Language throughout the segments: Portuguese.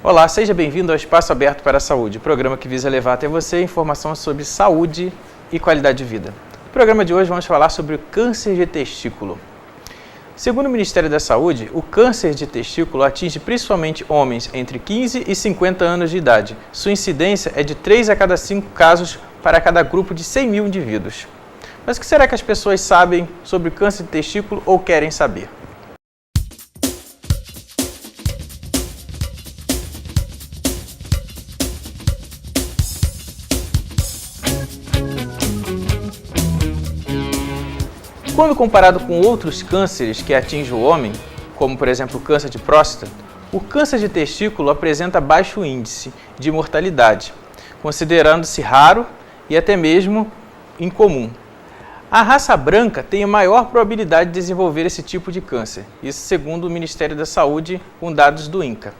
Olá, seja bem-vindo ao Espaço Aberto para a Saúde, programa que visa levar até você informações sobre saúde e qualidade de vida. No programa de hoje vamos falar sobre o câncer de testículo. Segundo o Ministério da Saúde, o câncer de testículo atinge principalmente homens entre 15 e 50 anos de idade. Sua incidência é de 3 a cada 5 casos para cada grupo de 100 mil indivíduos. Mas o que será que as pessoas sabem sobre o câncer de testículo ou querem saber? Quando comparado com outros cânceres que atingem o homem, como por exemplo o câncer de próstata, o câncer de testículo apresenta baixo índice de mortalidade, considerando-se raro e até mesmo incomum. A raça branca tem a maior probabilidade de desenvolver esse tipo de câncer, isso segundo o Ministério da Saúde com dados do INCA.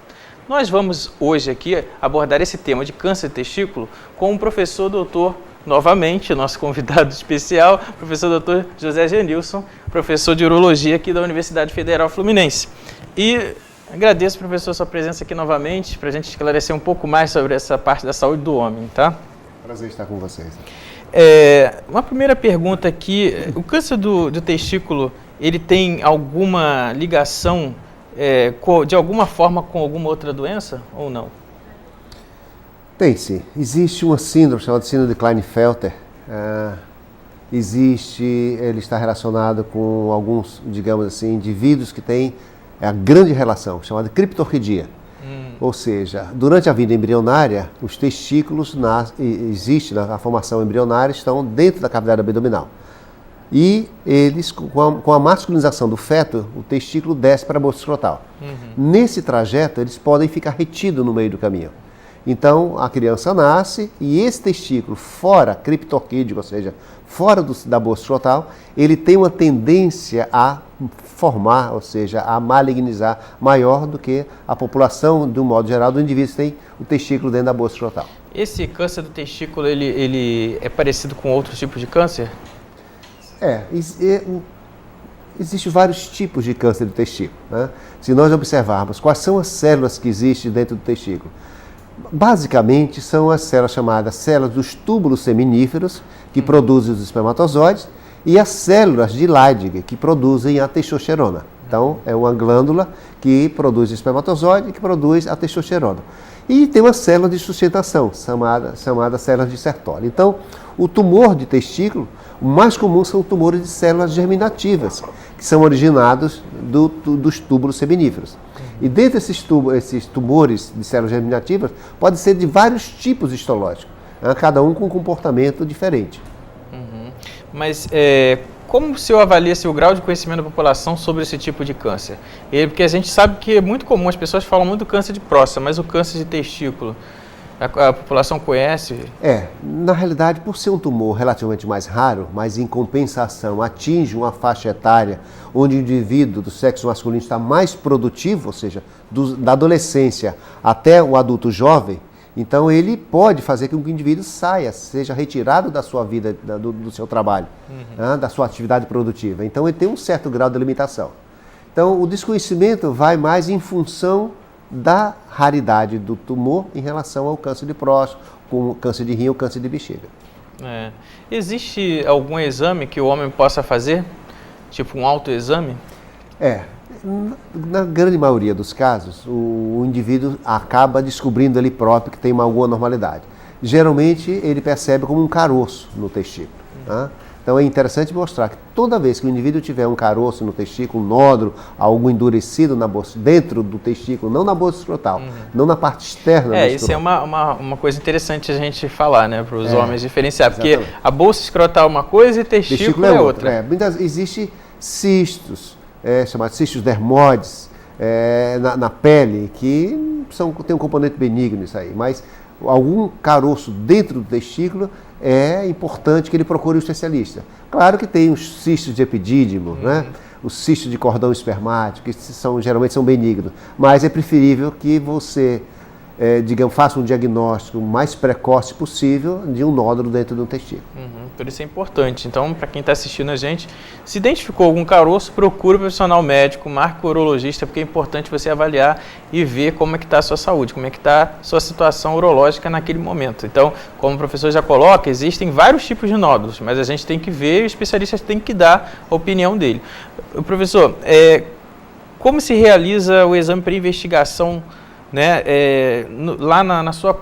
Nós vamos hoje aqui abordar esse tema de câncer de testículo com o professor doutor, novamente, nosso convidado especial, professor Dr. José Genilson, professor de urologia aqui da Universidade Federal Fluminense. E agradeço, professor, sua presença aqui novamente, para a gente esclarecer um pouco mais sobre essa parte da saúde do homem, tá? Prazer estar com vocês. Uma primeira pergunta aqui, o câncer do testículo, ele tem alguma ligação, de alguma forma, com alguma outra doença ou não? Tem sim. Existe uma síndrome chamada síndrome de Klinefelter. Ele está relacionado com alguns, digamos assim, indivíduos que têm a grande relação, chamada criptorquidia. Ou seja, durante a vida embrionária, os testículos, existe a formação embrionária, estão dentro da cavidade abdominal. E eles, com a masculinização do feto, o testículo desce para a bolsa escrotal. Nesse trajeto, eles podem ficar retidos no meio do caminho. Então, a criança nasce e esse testículo fora, criptorquídeo, ou seja, fora da bolsa escrotal, ele tem uma tendência a formar, ou seja, a malignizar maior do que a população, de um modo geral, do indivíduo que tem o testículo dentro da bolsa escrotal. Esse câncer do testículo, ele é parecido com outros tipos de câncer? Existem vários tipos de câncer do testículo, né? Se nós observarmos quais são as células que existem dentro do testículo, basicamente são as células chamadas células dos túbulos seminíferos, que produzem os espermatozoides, e as células de Leydig, que produzem a testosterona. Então, é uma glândula que produz espermatozoide e que produz a testosterona. E tem uma célula de sustentação, chamada célula de Sertoli. Então, o tumor de testículo, o mais comum são tumores de células germinativas, que são originados dos túbulos seminíferos. E dentro desses tumores de células germinativas, pode ser de vários tipos histológicos, né? Cada um com um comportamento diferente. Mas como o senhor avalia o grau de conhecimento da população sobre esse tipo de câncer? Porque a gente sabe que é muito comum, as pessoas falam muito do câncer de próstata, mas o câncer de testículo, a população conhece? Na realidade, por ser um tumor relativamente mais raro, mas em compensação atinge uma faixa etária onde o indivíduo do sexo masculino está mais produtivo, ou seja, da adolescência até o adulto jovem, então ele pode fazer com que o indivíduo seja retirado da sua vida, do seu trabalho, né, da sua atividade produtiva. Então ele tem um certo grau de limitação. Então o desconhecimento vai mais em função da raridade do tumor em relação ao câncer de próstata, com câncer de rim ou câncer de bexiga. Existe algum exame que o homem possa fazer? Tipo um autoexame? Na grande maioria dos casos, o indivíduo acaba descobrindo ele próprio que tem alguma anormalidade. Geralmente ele percebe como um caroço no testículo, né? Então é interessante mostrar que toda vez que o indivíduo tiver um caroço no testículo, um nódulo, algo endurecido na bolsa, dentro do testículo, não na bolsa escrotal, não na parte externa. Isso é uma coisa interessante a gente falar, né, para os homens diferenciar, porque exatamente. A bolsa escrotal é uma coisa e testículo é outra. Existem cistos, chamados cistos dermoides, na pele, que tem um componente benigno isso aí, mas algum caroço dentro do testículo, é importante que ele procure um especialista. Claro que tem os cistos de epidídimo, né? Os cistos de cordão espermático, que geralmente são benignos, mas é preferível que você digamos, faça um diagnóstico mais precoce possível de um nódulo dentro do testículo. Por isso é importante. Então, para quem está assistindo a gente, se identificou algum caroço, procure um profissional médico, marque o urologista, porque é importante você avaliar e ver como é que está a sua saúde, como é que está a sua situação urológica naquele momento. Então, como o professor já coloca, existem vários tipos de nódulos, mas a gente tem que ver e o especialista tem que dar a opinião dele. Professor, como se realiza o exame para investigação, né, lá na sua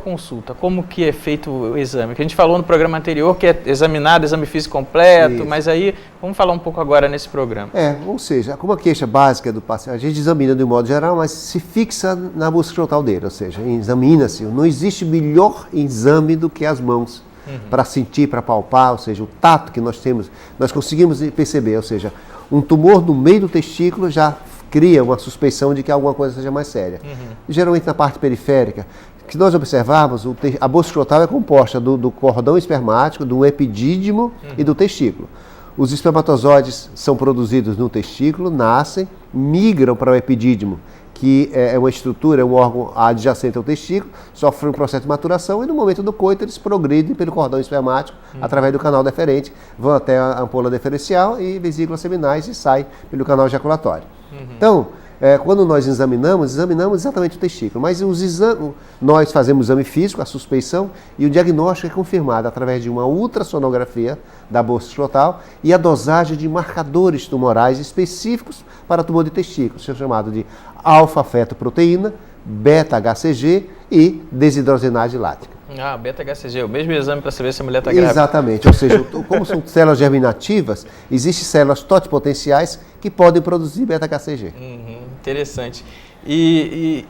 consulta? Como que é feito o exame? Que a gente falou no programa anterior que é examinado, exame físico completo, Isso. mas aí vamos falar um pouco agora nesse programa. Ou seja, como a queixa básica do paciente, a gente examina de um modo geral, mas se fixa na bolsa escrotal dele, ou seja, examina-se. Não existe melhor exame do que as mãos para sentir, para palpar, ou seja, o tato que nós temos, nós conseguimos perceber, ou seja, um tumor no meio do testículo já cria uma suspeição de que alguma coisa seja mais séria. Geralmente na parte periférica, que nós observarmos, a bolsa escrotal é composta do cordão espermático, do epidídimo e do testículo. Os espermatozoides são produzidos no testículo, nascem, migram para o epidídimo, que é uma estrutura, é um órgão adjacente ao testículo, sofre um processo de maturação e no momento do coito eles progridem pelo cordão espermático através do canal deferente, vão até a ampola deferencial e vesículas seminais e saem pelo canal ejaculatório. Então, quando nós examinamos exatamente o testículo, mas nós fazemos o exame físico, a suspeição, e o diagnóstico é confirmado através de uma ultrassonografia da bolsa escrotal e a dosagem de marcadores tumorais específicos para tumor de testículo, chamado de alfa-fetoproteína, beta-HCG e desidrogenase lática. Beta-HCG, o mesmo exame para saber se a mulher está grávida. Exatamente, ou seja, como são células germinativas, existem células totipotenciais que podem produzir beta-HCG. Interessante. E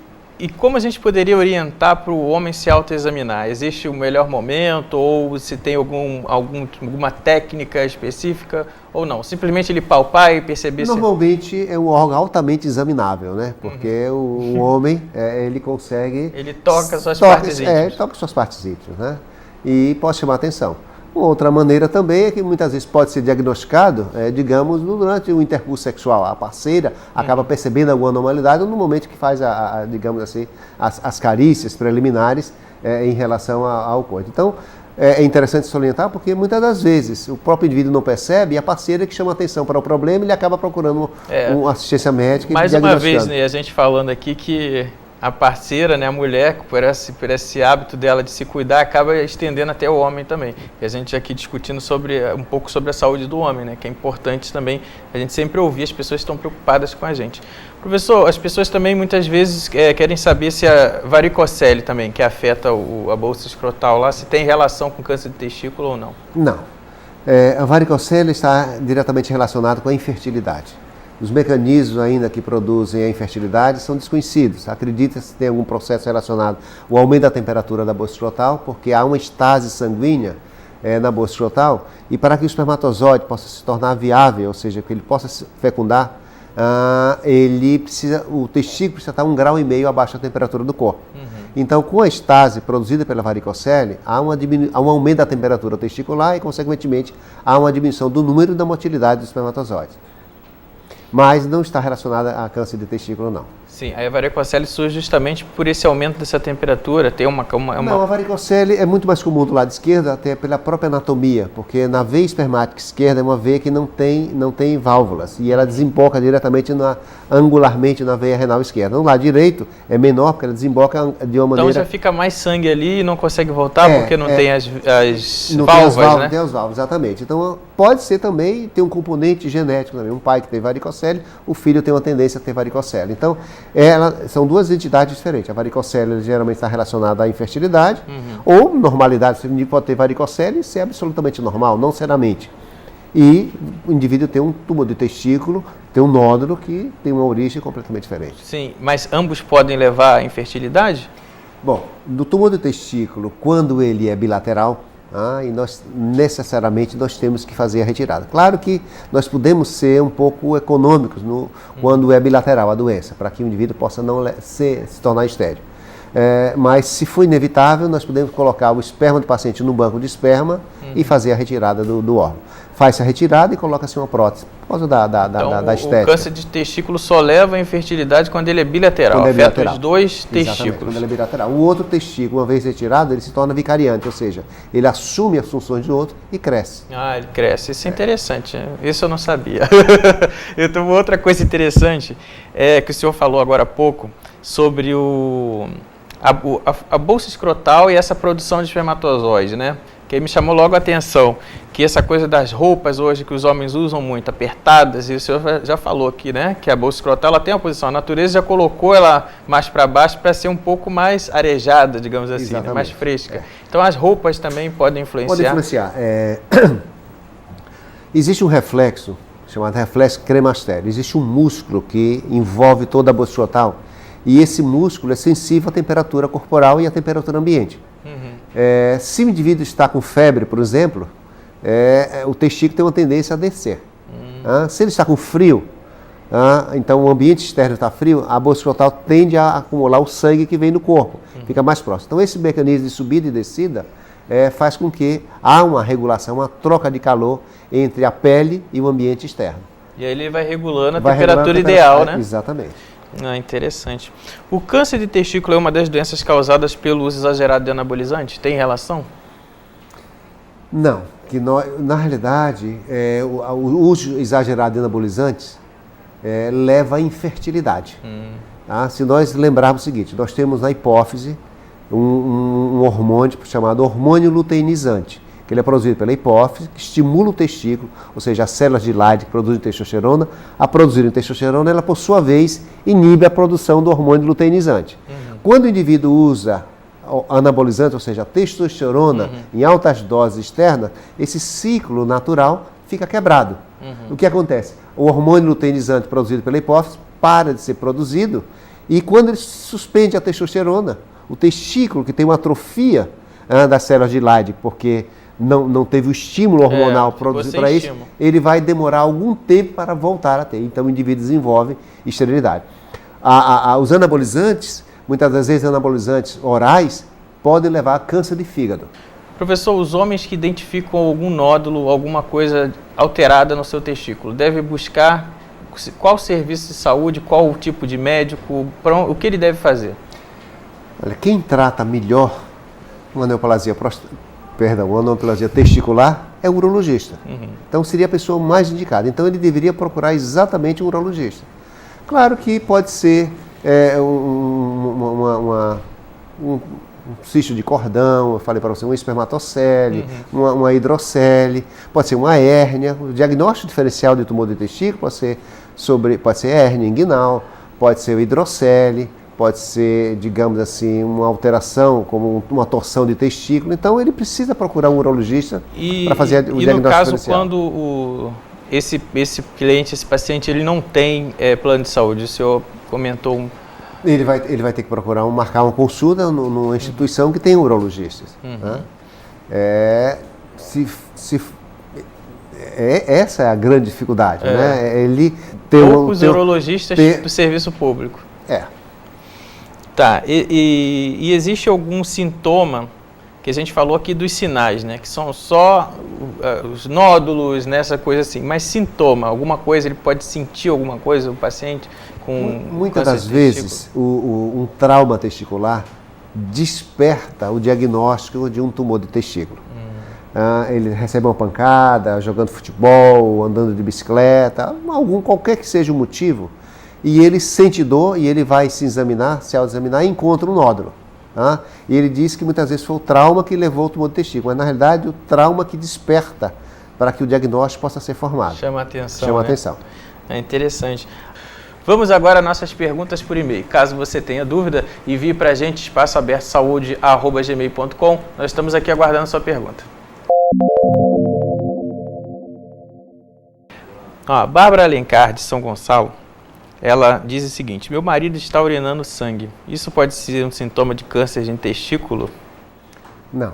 como a gente poderia orientar para o homem se autoexaminar? Existe o melhor momento ou se tem alguma técnica específica ou não? Simplesmente ele palpar e perceber Normalmente é um órgão altamente examinável, né? Porque o homem, ele consegue... Ele toca suas partes íntimas. Ele toca suas partes íntimas, né? E pode chamar atenção. Outra maneira também é que muitas vezes pode ser diagnosticado, digamos, durante o intercurso sexual. A parceira acaba percebendo alguma anormalidade no momento que faz, digamos assim, as carícias preliminares em relação ao coito. Então, é interessante salientar porque muitas das vezes o próprio indivíduo não percebe e a parceira que chama atenção para o problema ele acaba procurando uma assistência médica. Mais uma vez, né, a gente falando aqui que a parceira, né, a mulher, por esse hábito dela de se cuidar, acaba estendendo até o homem também. E a gente aqui discutindo um pouco sobre a saúde do homem, né, que é importante também a gente sempre ouvir, as pessoas estão preocupadas com a gente. Professor, as pessoas também muitas vezes querem saber se a varicocele também, que afeta a bolsa escrotal lá, se tem relação com câncer de testículo ou não. Não. A varicocele está diretamente relacionada com a infertilidade. Os mecanismos ainda que produzem a infertilidade são desconhecidos. Acredita-se que tem algum processo relacionado ao aumento da temperatura da bolsa escrotal, porque há uma estase sanguínea na bolsa escrotal, e para que o espermatozoide possa se tornar viável, ou seja, que ele possa se fecundar, o testículo precisa estar 1,5 graus abaixo da temperatura do corpo. Então, com a estase produzida pela varicocele, há um aumento da temperatura testicular e, consequentemente, há uma diminuição do número e da motilidade dos espermatozoides. Mas não está relacionada a câncer de testículo, não. Sim, a varicocele surge justamente por esse aumento dessa temperatura, Não, a varicocele é muito mais comum do lado esquerdo, até pela própria anatomia, porque na veia espermática esquerda é uma veia que não tem válvulas, e ela desemboca diretamente angularmente na veia renal esquerda. No lado direito é menor, porque ela desemboca de uma maneira... Então já fica mais sangue ali e não consegue voltar porque não tem as não válvulas, tem né? Não tem as válvulas, exatamente. Então pode ser também, ter um componente genético também. Um pai que tem varicocele, o filho tem uma tendência a ter varicocele. Então, são duas entidades diferentes. A varicocele geralmente está relacionada à infertilidade, ou normalidade. O indivíduo pode ter varicocele e ser absolutamente normal, não seriamente. E o indivíduo tem um tumor de testículo, tem um nódulo que tem uma origem completamente diferente. Sim, mas ambos podem levar à infertilidade? Bom, do tumor de testículo, quando ele é bilateral, e nós necessariamente temos que fazer a retirada. Claro que nós podemos ser um pouco econômicos quando é bilateral a doença, para que o indivíduo possa não se tornar estéril. Mas se for inevitável, nós podemos colocar o esperma do paciente no banco de esperma e fazer a retirada do órgão. Faz-se a retirada e coloca-se uma prótese, por causa da estética. O câncer de testículo só leva à infertilidade quando ele é bilateral, afeta os dois testículos. Quando ele é bilateral. O outro testículo, uma vez retirado, ele se torna vicariante, ou seja, ele assume as funções do outro e cresce. Ah, ele cresce. Isso é interessante. Isso eu não sabia. Eu tenho outra coisa interessante, que o senhor falou agora há pouco, sobre a bolsa escrotal e essa produção de espermatozoide, né? Que aí me chamou logo a atenção, que essa coisa das roupas hoje que os homens usam muito, apertadas, e o senhor já falou aqui, né? Que a bolsa escrotal ela tem uma posição, a natureza já colocou ela mais para baixo para ser um pouco mais arejada, digamos assim, né? Mais fresca. Então as roupas também podem influenciar? Pode influenciar. Existe um reflexo, chamado reflexo cremastério. Existe um músculo que envolve toda a bolsa escrotal, e esse músculo é sensível à temperatura corporal e à temperatura ambiente. Se o indivíduo está com febre, por exemplo, o testículo tem uma tendência a descer. Se ele está com frio, então o ambiente externo está frio, a bolsa escrotal tende a acumular o sangue que vem do corpo, fica mais próximo. Então esse mecanismo de subida e descida faz com que há uma regulação, uma troca de calor entre a pele e o ambiente externo. E aí ele vai regulando a temperatura ideal, né? Exatamente. Interessante. O câncer de testículo é uma das doenças causadas pelo uso exagerado de anabolizante? Tem relação? Não, na realidade, o uso exagerado de anabolizantes leva à infertilidade. Se nós lembrarmos o seguinte, nós temos na hipófise um hormônio chamado hormônio luteinizante, que ele é produzido pela hipófise, que estimula o testículo, ou seja, as células de Leydig que produzem testosterona, a produzirem testosterona, ela por sua vez inibe a produção do hormônio luteinizante. Quando o indivíduo usa anabolizante, ou seja, testosterona em altas doses externas, esse ciclo natural fica quebrado. O que acontece? O hormônio luteinizante produzido pela hipófise para de ser produzido e quando ele suspende a testosterona, o testículo que tem uma atrofia das células de Leydig, porque não teve o estímulo hormonal produzido para isso, ele vai demorar algum tempo para voltar a ter. Então o indivíduo desenvolve esterilidade. Os anabolizantes, muitas das vezes anabolizantes orais, podem levar a câncer de fígado. Professor, os homens que identificam algum nódulo, alguma coisa alterada no seu testículo, devem buscar qual serviço de saúde, qual o tipo de médico, o que ele deve fazer? Olha, quem trata melhor uma neoplasia testicular é o urologista. Então seria a pessoa mais indicada. Então ele deveria procurar exatamente um urologista. Claro que pode ser um cisto de cordão, eu falei para você, um espermatocele, uma hidrocele, pode ser uma hérnia. O diagnóstico diferencial de tumor de testículo pode ser hérnia inguinal, pode ser o hidrocele, pode ser, digamos assim, uma alteração, como uma torção de testículo. Então, ele precisa procurar um urologista para fazer o diagnóstico diferencial. E no caso, quando esse cliente, esse paciente, ele não tem plano de saúde, o senhor comentou Ele vai ter que marcar uma consulta numa instituição que tem urologistas. Essa é a grande dificuldade, né? Ele poucos urologistas do serviço público. Tá, e existe algum sintoma, que a gente falou aqui dos sinais, né? Que são só os nódulos, né? Essa coisa assim, mas sintoma, alguma coisa, ele pode sentir alguma coisa, o paciente com muitas das vezes, um trauma testicular desperta o diagnóstico de um tumor de testículo. Ele recebe uma pancada, jogando futebol, andando de bicicleta, qualquer que seja o motivo, e ele sente dor e ele vai se autoexaminar e encontra um nódulo. E ele diz que muitas vezes foi o trauma que levou ao tumor do testículo, mas na realidade o trauma que desperta para que o diagnóstico possa ser formado. Chama atenção. Chama atenção. É interessante. Vamos agora às nossas perguntas por e-mail. Caso você tenha dúvida, envie para a gente espaçoabertosaude@gmail.com. Nós estamos aqui aguardando a sua pergunta. Bárbara Alencar, de São Gonçalo, ela diz o seguinte: meu marido está urinando sangue. Isso pode ser um sintoma de câncer de testículo? Não.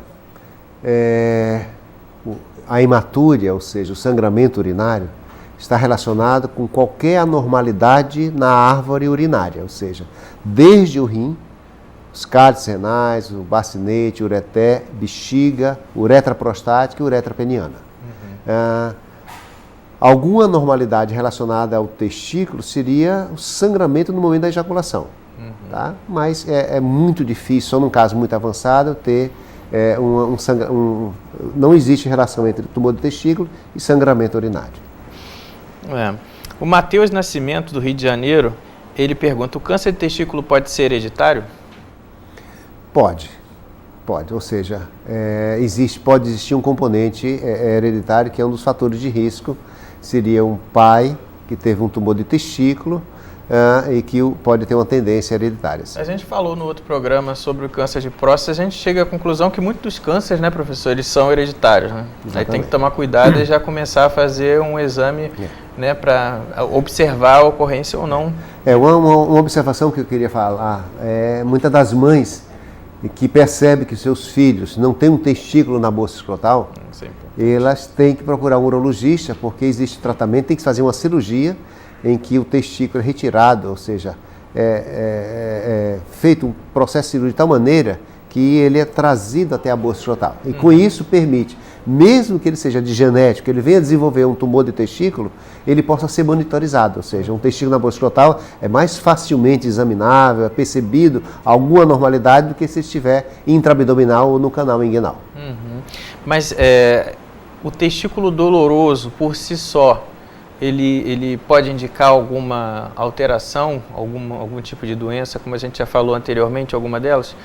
A hematúria, ou seja, o sangramento urinário, está relacionado com qualquer anormalidade na árvore urinária, ou seja, desde o rim os cálices renais, o bacinete, o ureter, bexiga, uretra prostática e uretra peniana. Alguma anormalidade relacionada ao testículo seria o sangramento no momento da ejaculação. Tá? Mas é muito difícil, só num caso muito avançado, ter não existe relação entre tumor do testículo e sangramento urinário. O Matheus Nascimento, do Rio de Janeiro, ele pergunta, o câncer de testículo pode ser hereditário? Pode, ou seja, pode existir um componente hereditário que é um dos fatores de risco, seria um pai que teve um tumor de testículo e que pode ter uma tendência hereditária. A gente falou no outro programa sobre o câncer de próstata, a gente chega à conclusão que muitos dos cânceres, né, professor, eles são hereditários, né? Aí tem que tomar cuidado e já começar a fazer um exame, né, para observar a ocorrência ou não. Uma observação que eu queria falar, muitas das mães que percebem que seus filhos não têm um testículo na bolsa escrotal, elas têm que procurar um urologista, porque existe tratamento, tem que fazer uma cirurgia em que o testículo é retirado, ou seja, feito um processo cirúrgico de tal maneira que ele é trazido até a bolsa escrotal. E com isso permite, mesmo que ele seja de genético, ele venha desenvolver um tumor de testículo, ele possa ser monitorizado, ou seja, um testículo na bolsa escrotal é mais facilmente examinável, é percebido alguma anormalidade do que se estiver intraabdominal ou no canal inguinal. Mas o testículo doloroso por si só, ele pode indicar alguma alteração, algum tipo de doença, como a gente já falou anteriormente, alguma delas?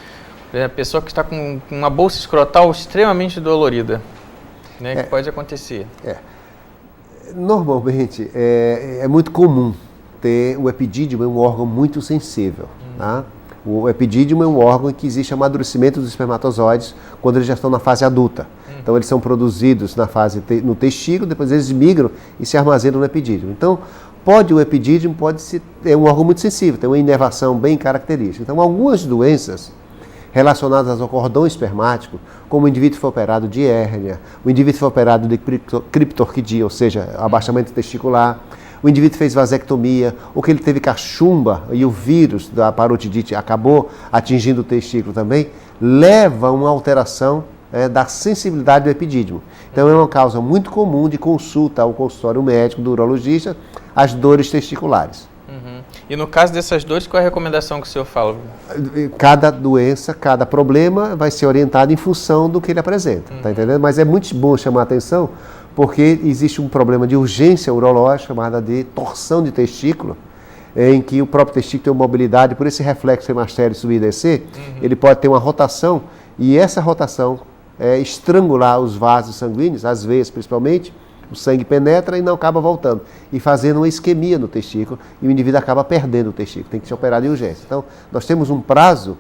A pessoa que está com uma bolsa escrotal extremamente dolorida, né, que pode acontecer. Normalmente, é muito comum ter o epidídimo, é um órgão muito sensível. Tá? O epidídimo é um órgão em que existe amadurecimento dos espermatozoides quando eles já estão na fase adulta. Então, eles são produzidos no testículo, depois eles migram e se armazenam no epidídimo. Então, o epidídimo pode ser um órgão muito sensível, tem uma inervação bem característica. Então, algumas doenças relacionadas ao cordão espermático, como o indivíduo foi operado de hérnia, o indivíduo foi operado de criptorquidia, ou seja, abaixamento testicular, o indivíduo fez vasectomia, ou que ele teve cachumba e o vírus da parotidite acabou atingindo o testículo também, leva a uma alteração da sensibilidade do epidídimo. Então é uma causa muito comum de consulta ao consultório médico do urologista, as dores testiculares. E no caso dessas dores, qual é a recomendação que o senhor fala? Cada doença, cada problema vai ser orientado em função do que ele apresenta, tá entendendo? Mas é muito bom chamar a atenção, porque existe um problema de urgência urológica, chamada de torção de testículo, em que o próprio testículo tem uma mobilidade, por esse reflexo hemastério subir e descer, ele pode ter uma rotação, e essa rotação estrangular os vasos sanguíneos, as veias principalmente, o sangue penetra e não acaba voltando, e fazendo uma isquemia no testículo, e o indivíduo acaba perdendo o testículo, tem que ser operado em urgência. Então, nós temos um prazo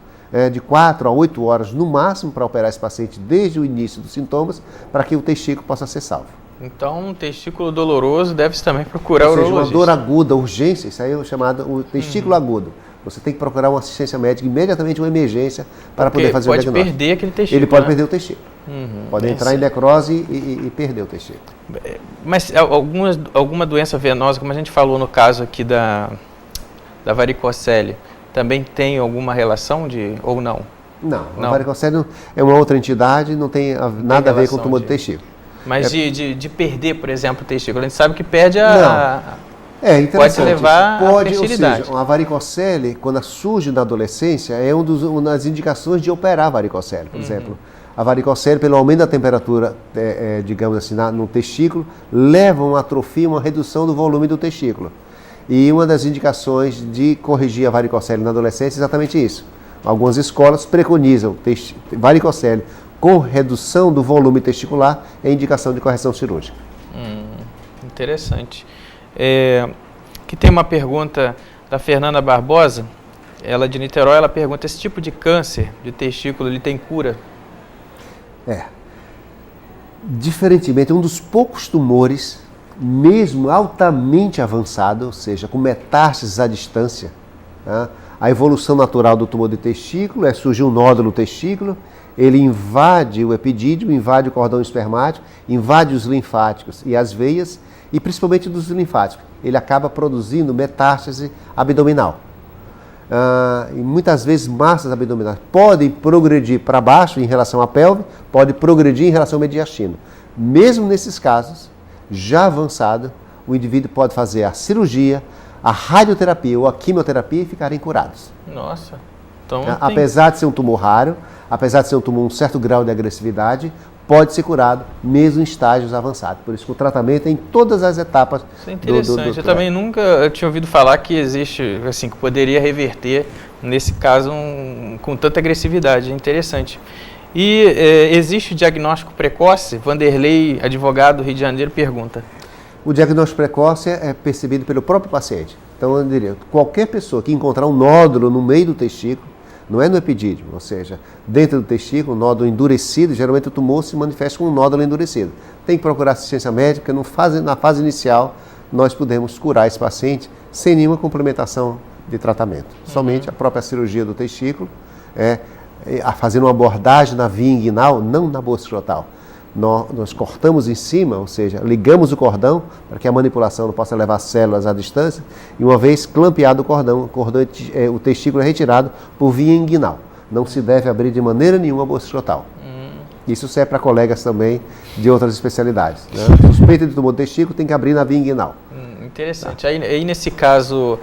de 4 a 8 horas no máximo para operar esse paciente desde o início dos sintomas, para que o testículo possa ser salvo. Então, um testículo doloroso deve-se também procurar o urologista. Uma dor aguda, urgência, isso aí é chamado o testículo agudo. Você tem que procurar uma assistência médica imediatamente, uma emergência, para poder fazer o diagnóstico. Pode perder aquele testículo. Ele pode perder o testículo. Pode entrar em necrose e perder o testículo. Mas alguma doença venosa, como a gente falou no caso aqui da varicocele, também tem alguma relação ou não? Não, a varicocele é uma outra entidade, não tem nada a ver com o tumor do testículo. Mas de perder, por exemplo, o testículo, a gente sabe que perde pode levar à fertilidade. Ou seja, a varicocele, quando surge na adolescência, é uma das indicações de operar a varicocele. Por exemplo, a varicocele, pelo aumento da temperatura, digamos assim, no testículo, leva a uma atrofia, uma redução do volume do testículo. E uma das indicações de corrigir a varicocele na adolescência é exatamente isso. Algumas escolas preconizam varicocele com redução do volume testicular é indicação de correção cirúrgica. Interessante. Aqui tem uma pergunta da Fernanda Barbosa, ela de Niterói, ela pergunta, esse tipo de câncer de testículo, ele tem cura? Diferentemente, um dos poucos tumores, mesmo altamente avançado, ou seja, com metástases à distância, tá? A evolução natural do tumor de testículo surgir um nódulo no testículo, ele invade o epidídimo, invade o cordão espermático, invade os linfáticos e as veias, e principalmente dos linfáticos. Ele acaba produzindo metástase abdominal. e muitas vezes massas abdominais podem progredir para baixo em relação à pelve, pode progredir em relação ao mediastino. Mesmo nesses casos, já avançado, o indivíduo pode fazer a cirurgia, a radioterapia ou a quimioterapia e ficarem curados. Nossa. Então, apesar de ser um tumor raro, apesar de ser um tumor com um certo grau de agressividade, pode ser curado mesmo em estágios avançados. Por isso que o tratamento é em todas as etapas. Isso é interessante. Eu também nunca tinha ouvido falar que existe, assim, que poderia reverter, nesse caso, com tanta agressividade. É interessante. E existe diagnóstico precoce? Vanderlei, advogado do Rio de Janeiro, pergunta. O diagnóstico precoce é percebido pelo próprio paciente. Então, eu diria, qualquer pessoa que encontrar um nódulo no meio do testículo, não é no epidídimo, ou seja, dentro do testículo, um nódulo endurecido, geralmente o tumor se manifesta com um nódulo endurecido. Tem que procurar assistência médica, na fase inicial nós podemos curar esse paciente sem nenhuma complementação de tratamento. Somente a própria cirurgia do testículo, fazendo uma abordagem na via inguinal, não na bolsa escrotal. Nós cortamos em cima, ou seja, ligamos o cordão para que a manipulação não possa levar células à distância, e uma vez clampeado o testículo é retirado por via inguinal. Não se deve abrir de maneira nenhuma a bolsa escrotal. Isso serve para colegas também de outras especialidades. Né? Suspeita de tumor do testículo tem que abrir na via inguinal. Interessante. Tá. Aí nesse caso,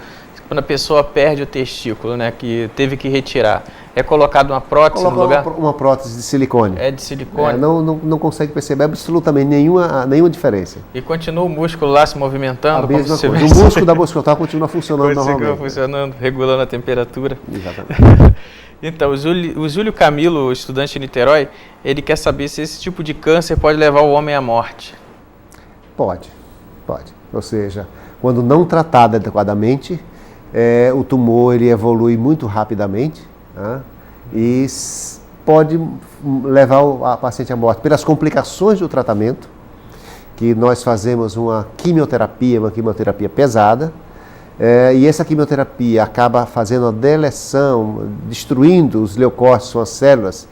quando a pessoa perde o testículo, né, que teve que retirar, é colocado uma prótese no lugar? Uma prótese de silicone. É de silicone? Não consegue perceber absolutamente nenhuma diferença. E continua o músculo lá se movimentando? A mesma coisa. O músculo da bolsa escrotal continua funcionando normalmente. Continua funcionando, regulando a temperatura. Exatamente. Então, o Júlio Camilo, estudante de Niterói, ele quer saber se esse tipo de câncer pode levar o homem à morte. Pode. Ou seja, quando não tratado adequadamente, o tumor ele evolui muito rapidamente, e pode levar a paciente à morte pelas complicações do tratamento, que nós fazemos uma quimioterapia pesada, e essa quimioterapia acaba fazendo a deleção, destruindo os leucócitos, são as células,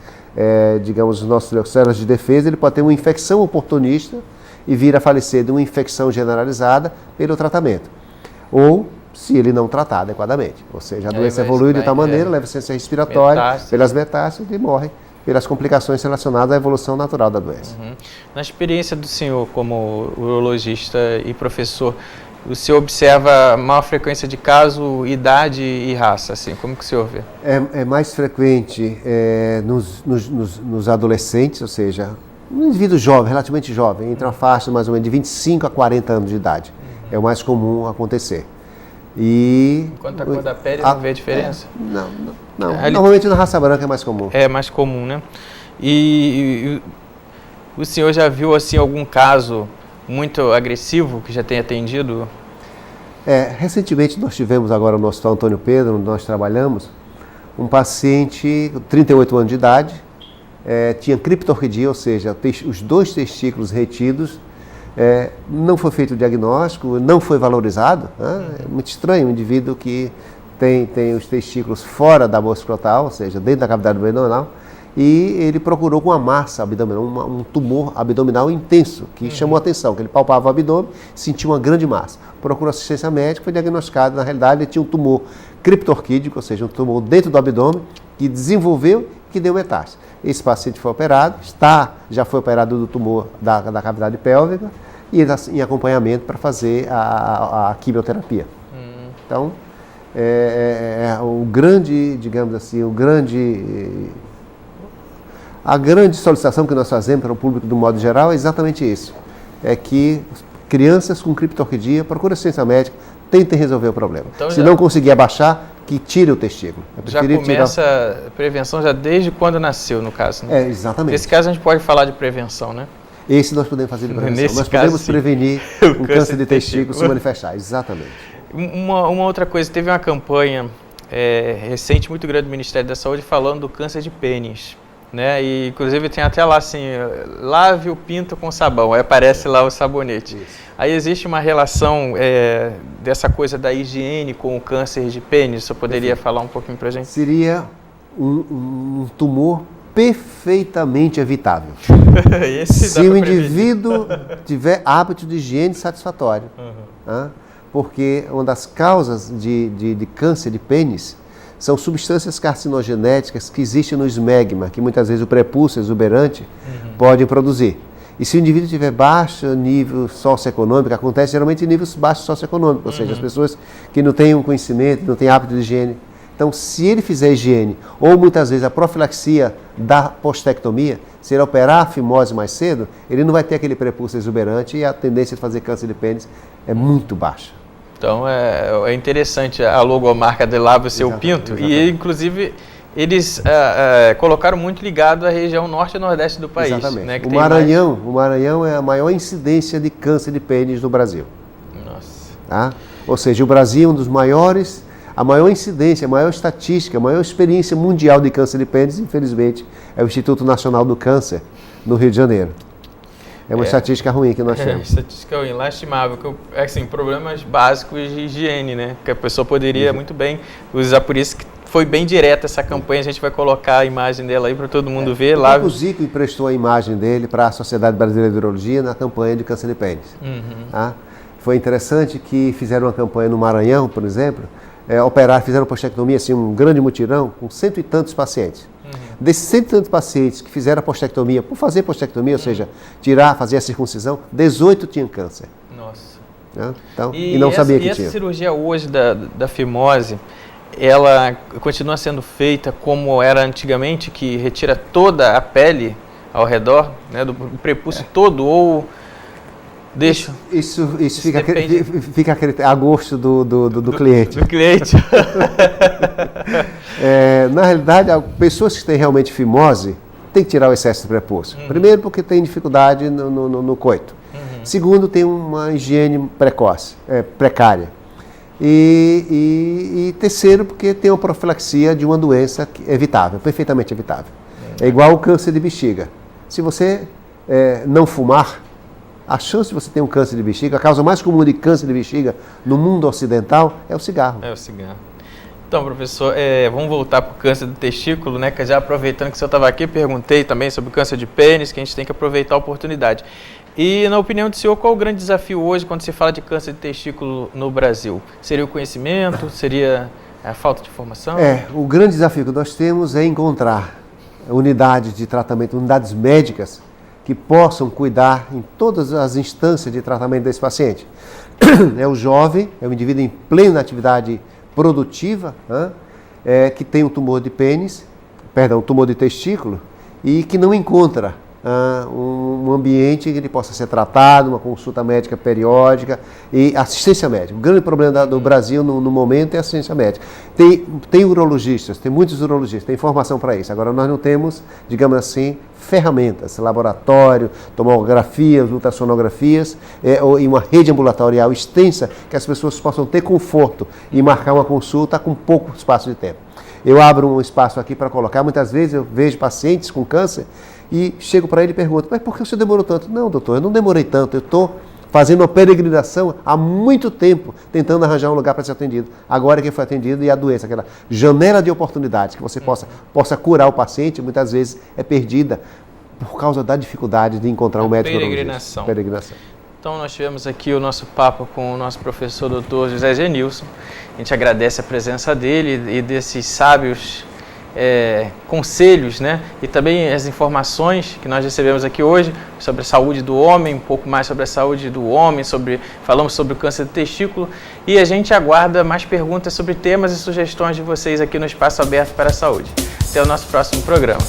digamos, as nossas células de defesa. Ele pode ter uma infecção oportunista e vir a falecer de uma infecção generalizada pelo tratamento. Ou se ele não tratar adequadamente. Ou seja, a doença evolui de tal maneira, leva ciência respiratória, pelas metástases e morre pelas complicações relacionadas à evolução natural da doença. Na experiência do senhor como urologista e professor, o senhor observa maior frequência de caso, idade e raça, assim, como que o senhor vê? É mais frequente nos adolescentes, ou seja, um indivíduo jovem, relativamente jovem, entre uma faixa mais ou menos de 25 a 40 anos de idade. É o mais comum acontecer. Quanto à cor da pele, não vê a diferença? Não. Normalmente na raça branca é mais comum. É mais comum, né? E o senhor já viu assim algum caso muito agressivo que já tenha atendido? Recentemente nós tivemos agora no Hospital Antônio Pedro, onde nós trabalhamos, um paciente com 38 anos de idade, tinha criptorquidia, ou seja, os 2 testículos retidos. Não foi feito o diagnóstico, não foi valorizado. É muito estranho um indivíduo que tem os testículos fora da bolsa escrotal, ou seja, dentro da cavidade abdominal, e ele procurou com uma massa abdominal, um tumor abdominal intenso, que chamou a atenção, que ele palpava o abdômen, sentiu uma grande massa. Procurou assistência médica, foi diagnosticado, na realidade ele tinha um tumor criptorquídico, ou seja, um tumor dentro do abdômen, que desenvolveu e que deu metástase. Esse paciente foi operado, já foi operado do tumor da cavidade pélvica e ele está em acompanhamento para fazer a quimioterapia. Então, o grande, digamos assim, a grande solicitação que nós fazemos para o público do modo geral é exatamente isso. É que crianças com criptorquidia procurem assistência médica, tentem resolver o problema. Então, se não conseguir abaixar, que tire o testículo. Já começa a prevenção já desde quando nasceu, no caso, né? Exatamente. Nesse caso a gente pode falar de prevenção, né? Esse nós podemos fazer de prevenção. Nós podemos prevenir o câncer de testículo se manifestar, exatamente. Uma outra coisa, teve uma campanha recente, muito grande do Ministério da Saúde, falando do câncer de pênis. Né? E inclusive tem até lá assim, lave o pinto com sabão, aí aparece lá o sabonete. Isso. Aí existe uma relação dessa coisa da higiene com o câncer de pênis, você poderia falar um pouquinho pra gente? Seria um tumor perfeitamente evitável. Se o indivíduo tiver hábito de higiene satisfatório. Porque uma das causas de câncer de pênis são substâncias carcinogenéticas que existem no esmegma, que muitas vezes o prepúcio exuberante pode produzir. E se o indivíduo tiver baixo nível socioeconômico, acontece geralmente em níveis baixos socioeconômicos, ou seja, as pessoas que não têm um conhecimento, não têm hábito de higiene. Então, se ele fizer higiene, ou muitas vezes a profilaxia da postectomia, se ele operar a fimose mais cedo, ele não vai ter aquele prepúcio exuberante e a tendência de fazer câncer de pênis é muito baixa. Então, é interessante a logomarca de Lave o Seu Pinto, e inclusive eles colocaram muito ligado à região norte e nordeste do país. Exatamente. Né, que o Maranhão é a maior incidência de câncer de pênis no Brasil. Nossa. Tá? Ou seja, o Brasil é um dos maiores, a maior incidência, a maior estatística, a maior experiência mundial de câncer de pênis, infelizmente, é o Instituto Nacional do Câncer, no Rio de Janeiro. É uma estatística ruim que nós temos. Estatística ruim, lastimável. Assim, problemas básicos de higiene, né? Que a pessoa poderia muito bem usar, por isso que foi bem direta essa campanha, a gente vai colocar a imagem dela aí para todo mundo ver. Lá. O Zico emprestou a imagem dele para a Sociedade Brasileira de Urologia na campanha de câncer de pênis. Tá? Foi interessante que fizeram uma campanha no Maranhão, por exemplo, fizeram postectomia, assim, um grande mutirão, com 100 e tantos pacientes. Desses 100 e tantos pacientes que fizeram a postectomia, por fazer postectomia, ou seja, fazer a circuncisão, 18 tinham câncer. Nossa. Né? Então, e não sabia que tinha. E essa cirurgia hoje da fimose, ela continua sendo feita como era antigamente, que retira toda a pele ao redor, né, do prepúcio todo, ou deixa? Isso fica a gosto do cliente. Do cliente. Na realidade, pessoas que têm realmente fimose têm que tirar o excesso de prepúcio. Primeiro, porque tem dificuldade no coito. Segundo, tem uma higiene precária. E terceiro, porque tem uma profilaxia de uma doença evitável, perfeitamente evitável. É igual o câncer de bexiga. Se você não fumar, a chance de você ter um câncer de bexiga, a causa mais comum de câncer de bexiga no mundo ocidental é o cigarro. É o cigarro. Então, professor, vamos voltar para o câncer do testículo, né? Que já aproveitando que o senhor estava aqui, perguntei também sobre o câncer de pênis, que a gente tem que aproveitar a oportunidade. E, na opinião do senhor, qual o grande desafio hoje quando se fala de câncer de testículo no Brasil? Seria o conhecimento? Seria a falta de informação? O grande desafio que nós temos é encontrar unidades de tratamento, unidades médicas que possam cuidar em todas as instâncias de tratamento desse paciente. É o jovem, é o indivíduo em plena atividade produtiva, que tem um tumor de tumor de testículo, e que não encontra um ambiente em que ele possa ser tratado, uma consulta médica periódica e assistência médica. O grande problema do Brasil no momento é a assistência médica. Tem urologistas, tem muitos urologistas, tem informação para isso. Agora nós não temos, digamos assim, ferramentas, laboratório, tomografias, ultrassonografias e uma rede ambulatorial extensa que as pessoas possam ter conforto e marcar uma consulta com pouco espaço de tempo. Eu abro um espaço aqui para colocar, muitas vezes eu vejo pacientes com câncer e chego para ele e pergunto, mas por que você demorou tanto? Não, doutor, eu não demorei tanto, eu estou fazendo uma peregrinação há muito tempo, tentando arranjar um lugar para ser atendido. Agora que foi atendido e a doença, aquela janela de oportunidades que você possa curar o paciente, muitas vezes é perdida por causa da dificuldade de encontrar um médico urologista. Peregrinação. Então nós tivemos aqui o nosso papo com o nosso professor Dr. José Genilson. A gente agradece a presença dele e desses sábios conselhos, né? E também as informações que nós recebemos aqui hoje sobre a saúde do homem, um pouco mais sobre a saúde do homem, falamos sobre o câncer do testículo, e a gente aguarda mais perguntas sobre temas e sugestões de vocês aqui no Espaço Aberto para a Saúde. Até o nosso próximo programa.